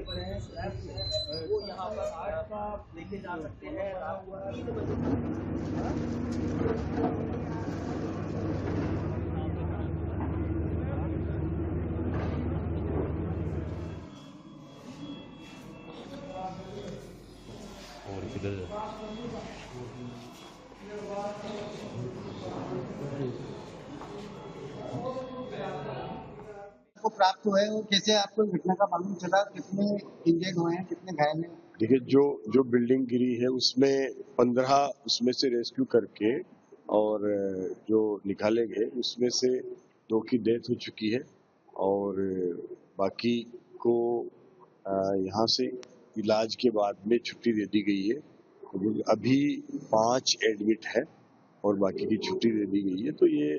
पड़े हैं स्लैब, वो यहाँ पर आर्ट का लेके जा सकते हैं रात 3 बजे और किधर को प्राप्त हुआ है, वो कैसे आपको घटना का मालूम चला? कितने इंजर्ड हुए हैं, कितने घायल हैं? देखिए, जो बिल्डिंग गिरी है उसमें 15 उसमें से रेस्क्यू करके और जो निकाले गए उसमें से 2 की डेथ हो चुकी है और बाकी को यहाँ से इलाज के बाद में छुट्टी दे दी गई है। अभी 5 एडमिट है और बाकी की छुट्टी दे दी गई है। तो ये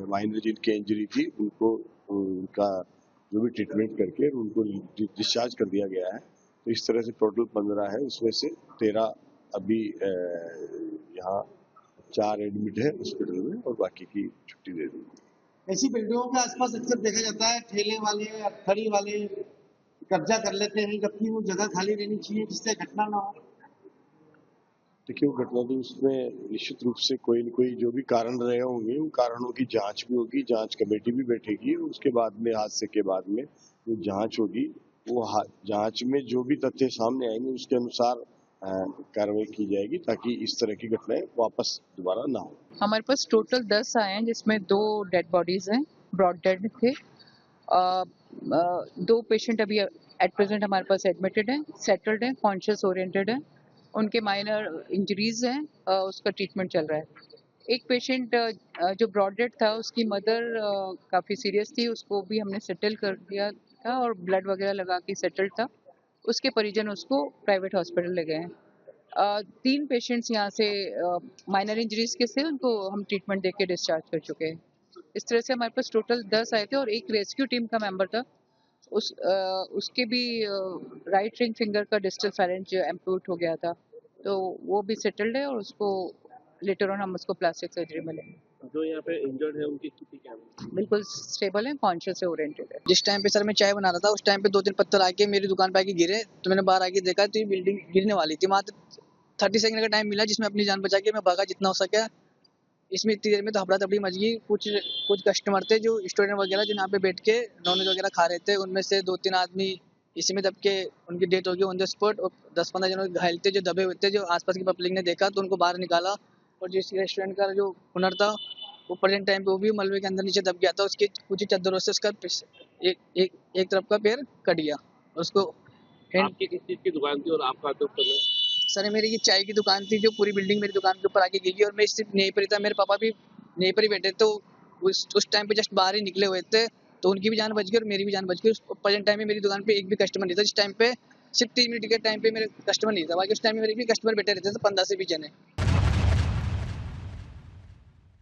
माइनर जिनकी इंजरी थी उनको उनका जो भी ट्रीटमेंट करके उनको डिस्चार्ज कर दिया गया है। तो इस तरह से टोटल 15 है, उसमें से 13 अभी यहाँ 4 एडमिट है हॉस्पिटल में और बाकी की छुट्टी दे दी। ऐसी बिल्डिंगों के आसपास अक्सर देखा जाता है ठेले वाले, फड़ी वाले कब्जा कर लेते हैं, जबकि वो जगह खाली रहनी चाहिए जिससे घटना ना हो। देखिए, वो घटना थी, उसमें निश्चित रूप से कोई न कोई जो भी कारण रहे होंगे उन कारणों की जांच भी होगी, जांच कमेटी भी बैठेगी और उसके बाद में हादसे के बाद में जो जांच होगी वो जांच में जो भी तथ्य सामने आएंगे उसके अनुसार कार्रवाई की जाएगी ताकि इस तरह की घटनाएं वापस दोबारा ना हो। हमारे पास टोटल 10 आए हैं जिसमें 2 डेड बॉडीज हैं, ब्रॉड डेड थे। 2 पेशेंट अभी एट प्रेजेंट हमारे पास एडमिटेड हैं, सेटल्ड हैं, कॉन्शियस ओरिएंटेड हैं। उनके माइनर इंजरीज हैं, उसका ट्रीटमेंट चल रहा है। एक पेशेंट जो ब्रॉड डेड था उसकी मदर काफ़ी सीरियस थी, उसको भी हमने सेटल कर दिया था और ब्लड वगैरह लगा के सेटल्ड था। उसके परिजन उसको प्राइवेट हॉस्पिटल ले गए हैं। 3 पेशेंट्स यहाँ से माइनर इंजरीज के से उनको हम ट्रीटमेंट देके डिस्चार्ज कर चुके हैं। इस तरह से हमारे पास टोटल 10 आए थे और एक रेस्क्यू टीम का मेंबर था, उसके भी राइट रिंग फिंगर का डिस्टल फेरेंज एम्प्यूट हो गया था, तो वो भी सेटल्ड है और उसको लेटर ऑन हम उसको प्लास्टिक सर्जरी में लेंगे। जो यहाँ पे इंजर्ड है उनकी स्थिति क्या है? बिल्कुल स्टेबल है, कॉन्शियस से ओरिएंटेड है। जिस टाइम पे सर मैं चाय बना रहा था उस टाइम पे 2-3 पत्थर आके मेरी दुकान पे आके गिरे, तो मैंने बाहर आके देखा तो ये बिल्डिंग गिरने वाली थी। मात्र 30 सेकंड का टाइम मिला जिसमें अपनी जान बचा के मैं भागा जितना हो सका। इसमें इतनी देर में तो हफड़ा तफड़ी मच गई। कुछ कस्टमर थे जो स्टूडेंट वगैरह जो यहाँ पे बैठ के नॉनवेज वगैरह खा रहे थे, उनमें से 2-3 आदमी इसी में दब के उनकी डेथ हो गई ऑन द स्पॉट और 10-15 जनों घायल थे जो दबे हुए थे। जो आसपास की पब्लिक ने देखा तो उनको बाहर निकाला और जिस रेस्टोरेंट का जो ओनर था वो प्रेजेंट टाइम पे वो भी मलबे के अंदर नीचे दब गया था। उसके कुछ चादरों से उसका एक तरफ का पैर कट गया और उसको आपकी किस चीज की दुकान थी और आपका तो सर मेरी ये चाय की दुकान थी जो पूरी बिल्डिंग मेरी दुकान के ऊपर आके गिरी और मैं सिर्फ यहीं पर ही था, मेरे पापा भी यहीं पर ही बैठे तो उस टाइम पे जस्ट बाहर ही निकले हुए थे तो उनकी भी जान बच गई और मेरी भी जान बच गई। प्रेजेंट टाइम में मेरी दुकान पे एक भी कस्टमर नहीं था। जिस टाइम पे सिर्फ 3 मिनट के टाइम पे मेरे कस्टमर नहीं था, बाकी उस टाइम में मेरे भी कस्टमर बैठे रहते थे 15 से 20 जने।